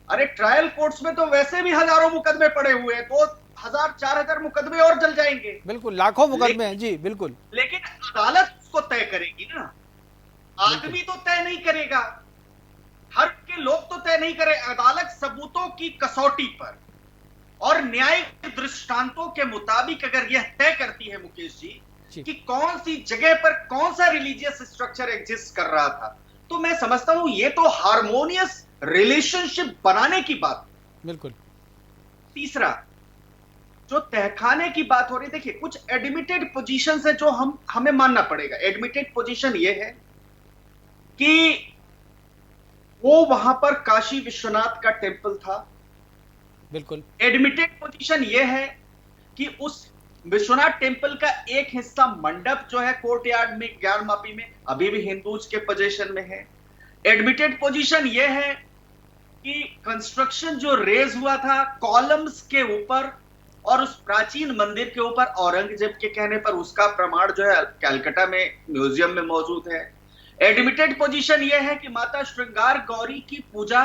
अरे ट्रायल कोर्ट्स में तो वैसे भी हजारों मुकदमे पड़े हुए हैं, 2000 4000 मुकदमे और जल जाएंगे। बिल्कुल, लाखों मुकदमे हैं जी, बिल्कुल। लेकिन अदालत उसको तय करेगी ना, आदमी तो तय नहीं करेगा, हर के लोग तो तय नहीं करे। अदालत सबूतों की कसौटी पर और न्यायिक दृष्टांतों के मुताबिक अगर यह तय करती है मुकेश जी कि कौन सी जगह पर कौन सा रिलीजियस स्ट्रक्चर एग्जिस्ट कर रहा था, तो मैं समझता हूं ये तो हार्मोनियस रिलेशनशिप बनाने की बात। बिल्कुल। तीसरा, जो तहखाने की बात हो रही, देखिए कुछ एडमिटेड पोजीशन है जो हमें मानना पड़ेगा। एडमिटेड पोजीशन ये है कि वो वहां पर काशी विश्वनाथ का टेंपल था। बिल्कुल। एडमिटेड पोजीशन ये है कि उस विश्वनाथ टेंपल का एक हिस्सा मंडप जो है कोर्टयार्ड में ज्ञानवापी में अभी भी हिंदूज के पोजीशन में है। एडमिटेड पोजीशन ये है कि कंस्ट्रक्शन जो रेज हुआ था कॉलम्स के ऊपर और उस प्राचीन मंदिर के ऊपर औरंगजेब के कहने पर, उसका प्रमाण जो है कलकत्ता में म्यूजियम में मौजूद है। एडमिटेड पोजीशन यह है कि माता श्रृंगार गौरी की पूजा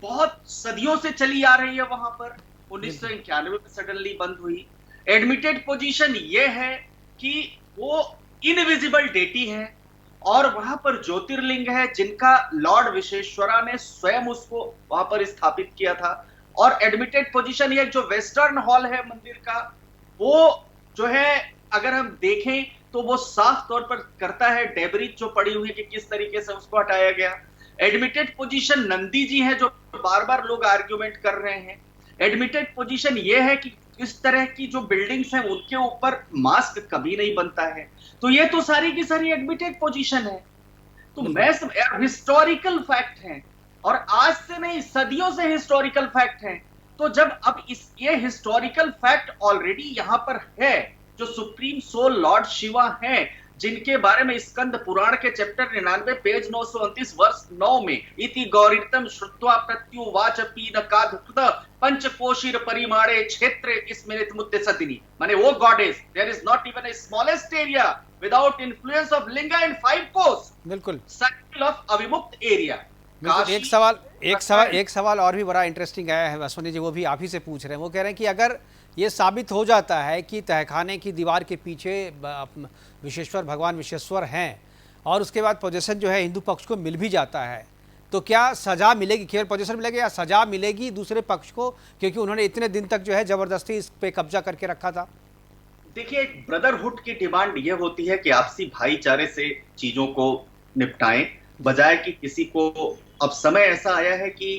बहुत सदियों से चली आ रही है वहां पर, 1991 में सडनली बंद हुई। एडमिटेड पोजीशन यह है कि वो इनविजिबल डेटी है और वहां पर ज्योतिर्लिंग है जिनका लॉर्ड विश्वेश्वरा ने स्वयं उसको वहां पर स्थापित किया था। और एडमिटेड पोजीशन यह जो वेस्टर्न हॉल है मंदिर का, वो जो है अगर हम देखें तो वो साफ तौर पर करता है डेब्रिज जो पड़ी हुई है कि किस तरीके से उसको हटाया गया। एडमिटेड पोजीशन नंदी जी है जो बार बार लोग आर्ग्यूमेंट कर रहे हैं। एडमिटेड पोजीशन ये है कि इस तरह की जो बिल्डिंग्स हैं उनके ऊपर मास्क कभी नहीं बनता है। तो ये तो सारी की सारी एडमिटेड पोजीशन है। तो मैं हिस्टोरिकल फैक्ट है और आज से नहीं सदियों से हिस्टोरिकल फैक्ट है। तो जब अब ये हिस्टोरिकल फैक्ट ऑलरेडी यहां पर है, जो सुप्रीम सोल लॉर्ड शिवा हैं, जिनके बारे में स्कंद पुराण के चैप्टर 99 पेज 929 वर्ष 9 में इति गौरीतम श्रुत्वा प्रत्युवाच पीनकाधुक्त पंचकोशीर परिमाणे क्षेत्रे स्मृत मुद्दे सदिनी, माने वो goddess, there is not even a smallest area without influence of linga and 5 kos. बिल्कुल। Circle of Avimukta area. एक सवाल और भी बड़ा इंटरेस्टिंग आया है अश्वनी जी, वो भी आप ही से पूछ रहे हैं। वो कह रहे हैं कि अगर ये साबित हो जाता है कि तहखाने की दीवार के पीछे विश्वेश्वर भगवान विश्वेश्वर हैं और उसके बाद पोजीशन जो है हिंदू पक्ष को मिल भी जाता है, तो क्या सजा मिलेगी? केवल पोजीशन मिलेगी या सजा मिलेगी दूसरे पक्ष को, क्योंकि उन्होंने इतने दिन तक जो है जबरदस्ती इस पे कब्जा करके रखा था? देखिए, एक ब्रदरहुड की डिमांड ये होती है कि आपसी भाईचारे से चीजों को निपटाएं, बजाय कि किसी को। अब समय ऐसा आया है कि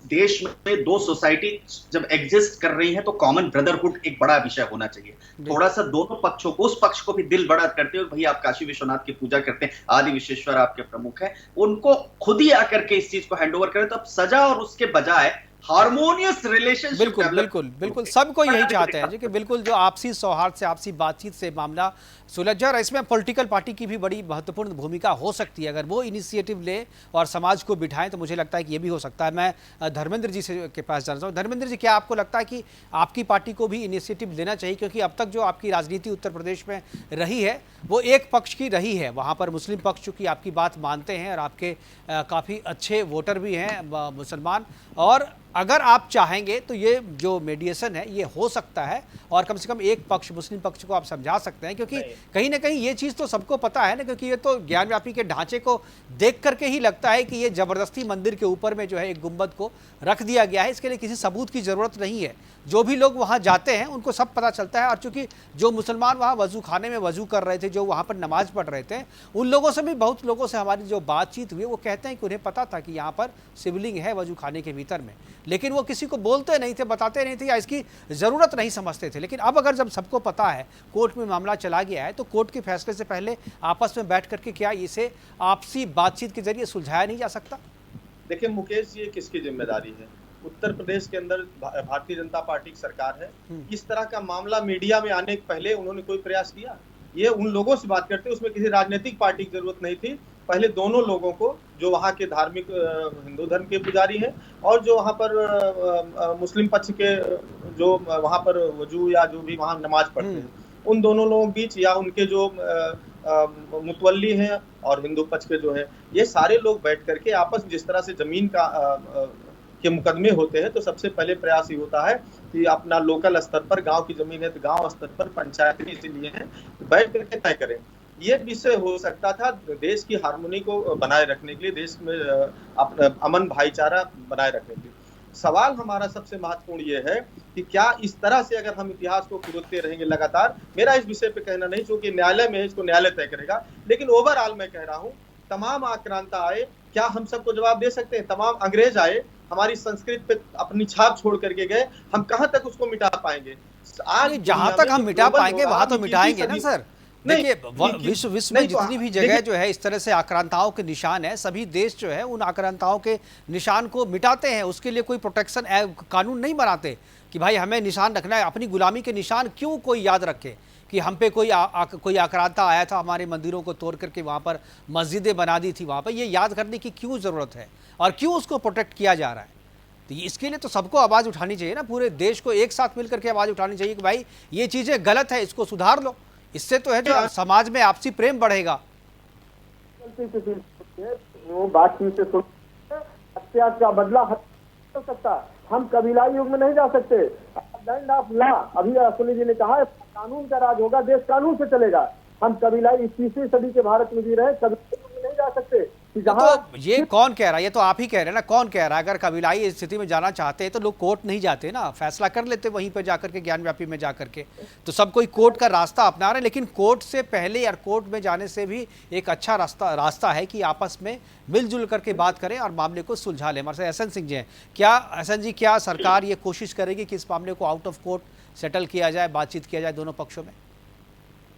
देश में दो सोसाइटी जब एग्जिस्ट कर रही हैं तो कॉमन ब्रदरहुड एक बड़ा विषय होना चाहिए। थोड़ा सा दोनों पक्षों को, उस पक्ष को भी दिल बड़ा करते हुए, भाई आप काशी विश्वनाथ की पूजा करते हैं, आदि विश्वेश्वर आपके प्रमुख हैं, उनको खुद ही आकर के इस चीज को हैंडओवर करें। तो अब सजा और उसके बजाय हार्मोनियस रिलेशनशिप। बिल्कुल बिल्कुल बिल्कुल, सबको यही चाहते हैं जी कि बिल्कुल जो आपसी सौहार्द से, आपसी बातचीत से मामला सुलझ जाए। और इसमें पॉलिटिकल पार्टी की भी बड़ी महत्वपूर्ण भूमिका हो सकती है। अगर वो इनिशिएटिव ले और समाज को बिठाएं तो मुझे लगता है कि ये भी हो सकता है। मैं धर्मेंद्र जी से के पास जाना चाहूँ। धर्मेंद्र जी, क्या आपको लगता है कि आपकी पार्टी को भी इनिशिएटिव लेना चाहिए? क्योंकि अब तक जो आपकी राजनीति उत्तर प्रदेश में रही है वो एक पक्ष की रही है। वहाँ पर मुस्लिम पक्ष चूँकि आपकी बात मानते हैं और आपके काफ़ी अच्छे वोटर भी हैं मुसलमान, और अगर आप चाहेंगे तो ये जो मीडिएशन है ये हो सकता है और कम से कम एक पक्ष, मुस्लिम पक्ष को आप समझा सकते हैं। क्योंकि कहीं ना कहीं ये चीज़ तो सबको पता है ना, क्योंकि ये तो ज्ञानव्यापी के ढांचे को देख करके ही लगता है कि ये ज़बरदस्ती मंदिर के ऊपर में जो है एक गुंबद को रख दिया गया है। इसके लिए किसी सबूत की ज़रूरत नहीं है। जो भी लोग वहाँ जाते हैं उनको सब पता चलता है। और चूँकि जो मुसलमान वहाँ वज़ू खाने में वज़ू कर रहे थे, जो वहाँ पर नमाज़ पढ़ रहे थे, उन लोगों से भी, बहुत लोगों से हमारी जो बातचीत हुई, वो कहते हैं कि उन्हें पता था कि यहाँ पर शिवलिंग है वज़ू खाने के भीतर में, लेकिन वो किसी को बोलते नहीं थे, बताते नहीं थे या इसकी ज़रूरत नहीं समझते थे। लेकिन अब अगर जब सबको पता है, कोर्ट में मामला चला गया है, तो कोर्ट के फैसले से पहले आपस में बैठ करके क्या इसे आपसी बातचीत के जरिए सुलझाया नहीं जा सकता? देखिए मुकेश जी, ये किसकी जिम्मेदारी है? उत्तर प्रदेश के अंदर भारतीय जनता पार्टी की सरकार है। इस तरह का मामला मीडिया में आने के पहले उन्होंने कोई प्रयास किया? ये उन लोगों से बात करते, उसमें किसी राजनीतिक पार्टी की जरूरत नहीं थी। पहले दोनों लोगों को, जो वहाँ के धार्मिक हिंदू धर्म के पुजारी हैं और जो वहाँ पर मुस्लिम पक्ष के जो वहाँ पर वजू या जो भी वहाँ नमाज पढ़ते हैं, उन दोनों लोगों के बीच, या उनके जो मुतवल्ली हैं और हिंदू पक्ष के जो है, ये सारे लोग बैठ करके आपस, जिस तरह से जमीन का के मुकदमे होते हैं, तो सबसे पहले प्रयास ही होता है कि अपना लोकल स्तर पर, गांव की जमीन है तो गांव स्तर पर, पंचायत इसीलिए है, बैठ करके तय करें। ये विषय हो सकता था देश की हार्मोनी को बनाए रखने के लिए, देश में अपना अमन भाईचारा बनाए रखने के लिए। सवाल हमारा सबसे महत्वपूर्ण ये है कि क्या इस तरह से अगर हम इतिहास को खुदते रहेंगे लगातार, मेरा इस विषय पे कहना नहीं, क्योंकि न्यायालय में है, इसको न्यायालय तय करेगा, लेकिन ओवरऑल मैं कह रहा हूँ, तमाम आक्रांता आए, क्या हम सबको जवाब दे सकते हैं? तमाम अंग्रेज आए, हमारी संस्कृति पे अपनी छाप छोड़ करके गए, हम कहाँ तक उसको मिटा पाएंगे? आज जहां तक हम मिटा पाएंगे वहां तो मिटाएंगे ना सर। देखिए, विश्व में जितनी भी जगह जो है इस तरह से आक्रांताओं के निशान है, सभी देश जो है उन आक्रांताओं के निशान को मिटाते हैं। उसके लिए कोई प्रोटेक्शन कानून नहीं बनाते कि भाई हमें निशान रखना है। अपनी गुलामी के निशान क्यों कोई याद रखे कि हम पे कोई आक्रांता आया था, हमारे मंदिरों को तोड़ करके वहाँ पर मस्जिदें बना दी थी वहाँ पर? ये याद करने की क्यों ज़रूरत है और क्यों उसको प्रोटेक्ट किया जा रहा है? तो इसके लिए तो सबको आवाज़ उठानी चाहिए ना, पूरे देश को एक साथ मिलकर के आवाज़ उठानी चाहिए कि भाई ये चीज़ें गलत है, इसको सुधार लो। इससे तो है जो समाज में आपसी प्रेम बढ़ेगा। वो बातचीत से हत्या का बदला हो सकता, हम कबीलाई युग में नहीं जा सकते। लैंड ऑफ लॉ, अभी सुनी जी ने कहा, कानून का राज होगा, देश कानून से चलेगा। हम कबीलाई 21वीं सदी के भारत में जी रहे, कबीलाई युग में नहीं जा सकते। तो ये कौन कह रहा है? ये तो आप ही कह रहे हैं ना, कौन कह रहा है? अगर कबीलाई स्थिति में जाना चाहते हैं तो लोग कोर्ट नहीं जाते ना, फैसला कर लेते वहीं पर जाकर के, ज्ञानव्यापी में जाकर के। तो सब कोई कोर्ट का रास्ता अपना रहे, लेकिन कोर्ट से पहले या कोर्ट में जाने से भी एक अच्छा रास्ता है कि आपस में मिलजुल करके बात करें और मामले को सुलझा लें। हमारे एहसन सिंह जी हैं। क्या एहसन जी, क्या सरकार ये कोशिश करेगी कि इस मामले को आउट ऑफ कोर्ट सेटल किया जाए, बातचीत किया जाए दोनों पक्षों में?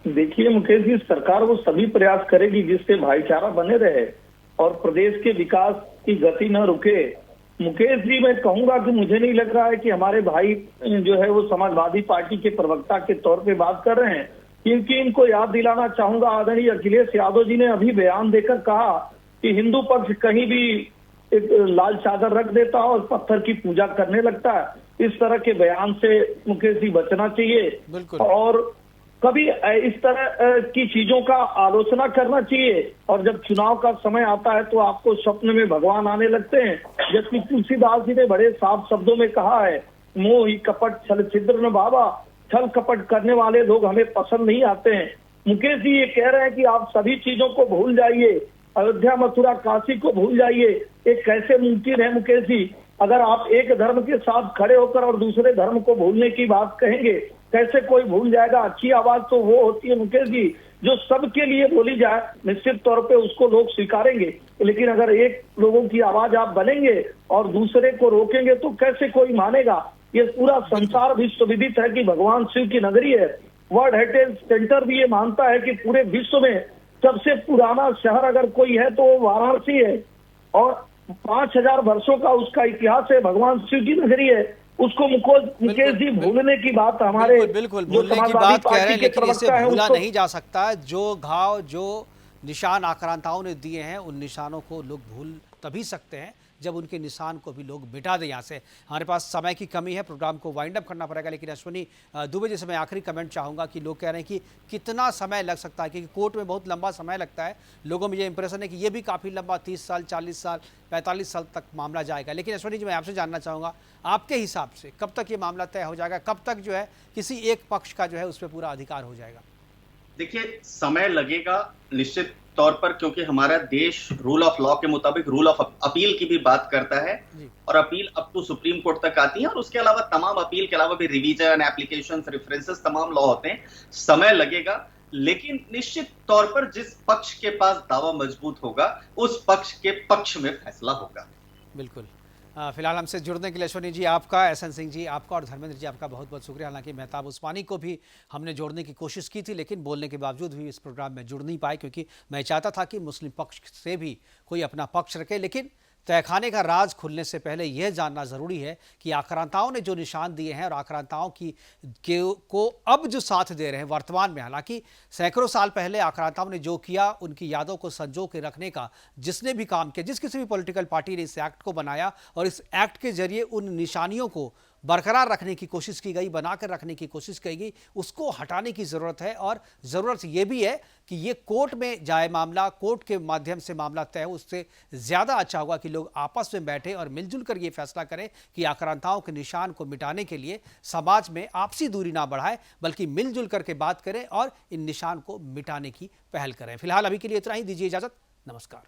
देखिए मुकेश जी, सरकार वो सभी प्रयास करेगी जिससे भाईचारा बने रहे और प्रदेश के विकास की गति न रुके। मुकेश जी, मैं कहूंगा कि मुझे नहीं लग रहा है कि हमारे भाई जो है वो समाजवादी पार्टी के प्रवक्ता के तौर पे बात कर रहे हैं, क्योंकि इनको याद दिलाना चाहूंगा, आदरणीय अखिलेश यादव जी ने अभी बयान देकर कहा कि हिंदू पक्ष कहीं भी एक लाल चादर रख देता है और पत्थर की पूजा करने लगता है। इस तरह के बयान से मुकेश जी बचना चाहिए और कभी इस तरह की चीजों का आलोचना करना चाहिए। और जब चुनाव का समय आता है तो आपको स्वप्न में भगवान आने लगते हैं, जबकि तुलसीदास जी ने बड़े साफ शब्दों में कहा है, मोह ही कपट छल छिद्र न बाबा, छल कपट करने वाले लोग हमें पसंद नहीं आते हैं। मुकेश जी ये कह रहे हैं कि आप सभी चीजों को भूल जाइए, अयोध्या मथुरा काशी को भूल जाइए। ये कैसे मुमकिन है मुकेश जी अगर आप एक धर्म के साथ खड़े होकर और दूसरे धर्म को भूलने की बात कहेंगे, कैसे कोई भूल जाएगा? अच्छी आवाज तो वो होती है मुकेश जी जो सबके लिए बोली जाए, निश्चित तौर पे उसको लोग स्वीकारेंगे। लेकिन अगर एक लोगों की आवाज आप बनेंगे और दूसरे को रोकेंगे तो कैसे कोई मानेगा? ये पूरा संसार विश्व विदित है कि भगवान शिव की नगरी है। वर्ल्ड हेरिटेज सेंटर भी ये मानता है कि पूरे विश्व में सबसे पुराना शहर अगर कोई है तो वो वाराणसी है और 5000 वर्षों का उसका इतिहास है, भगवान शिव की नगरी है। उसको मुकेश जी भूलने की बात हमारे बिल्कुल भूलने की बात कह रहे हैं, लेकिन इसे भूला नहीं जा सकता। जो घाव, जो निशान आक्रांताओं ने दिए हैं, उन निशानों को लोग भूल तभी सकते हैं जब उनके निशान को भी लोग मिटा दें यहाँ से। हमारे पास समय की कमी है, प्रोग्राम को वाइंड अप करना पड़ेगा। लेकिन अश्विनी दुबे जी से मैं आखिरी कमेंट चाहूँगा कि लोग कह रहे हैं कि कितना समय लग सकता है, क्योंकि कोर्ट में बहुत लंबा समय लगता है। लोगों में ये इंप्रेशन है कि ये भी काफ़ी लंबा 30 साल, 40 साल, 45 साल तक मामला जाएगा। लेकिन अश्विनी जी, मैं आपसे जानना चाहूँगा, आपके हिसाब से कब तक ये मामला तय हो जाएगा? कब तक जो है किसी एक पक्ष का जो है उस पर पूरा अधिकार हो जाएगा? देखिए, समय लगेगा निश्चित तौर पर, क्योंकि हमारा देश रूल ऑफ लॉ के मुताबिक रूल ऑफ अपील की भी बात करता है और appeal up to Supreme Court तक आती है और उसके अलावा तमाम अपील के अलावा भी रिवीजन, एप्लीकेशंस, रेफरेंसेस, तमाम लॉ होते हैं। समय लगेगा, लेकिन निश्चित तौर पर जिस पक्ष के पास दावा मजबूत होगा उस पक्ष के पक्ष में फैसला होगा। बिल्कुल। फिलहाल हमसे जुड़ने के लिए अश्विनी जी आपका, एहसन सिंह जी आपका और धर्मेंद्र जी आपका बहुत बहुत शुक्रिया। हालांकि मेहताब उस्मानी को भी हमने जोड़ने की कोशिश की थी, लेकिन बोलने के बावजूद भी इस प्रोग्राम में जुड़ नहीं पाए, क्योंकि मैं चाहता था कि मुस्लिम पक्ष से भी कोई अपना पक्ष रखे। लेकिन तहखाने का राज खुलने से पहले यह जानना ज़रूरी है कि आक्रांताओं ने जो निशान दिए हैं और आक्रांताओं को अब जो साथ दे रहे हैं वर्तमान में, हालांकि सैकड़ों साल पहले आक्रांताओं ने जो किया, उनकी यादों को संजो के रखने का जिसने भी काम किया, जिस किसी भी पॉलिटिकल पार्टी ने इस एक्ट को बनाया और इस एक्ट के जरिए उन निशानियों को बरकरार रखने की कोशिश की गई, बनाकर रखने की कोशिश की गई, उसको हटाने की ज़रूरत है। और ज़रूरत ये भी है कि ये कोर्ट में जाए मामला, कोर्ट के माध्यम से मामला तय हो। उससे ज़्यादा अच्छा होगा कि लोग आपस में बैठे और मिलजुल कर ये फैसला करें कि आक्रांताओं के निशान को मिटाने के लिए समाज में आपसी दूरी ना बढ़ाए, बल्कि मिलजुल करके बात करें और इन निशान को मिटाने की पहल करें। फिलहाल अभी के लिए इतना ही, दीजिए इजाज़त, नमस्कार।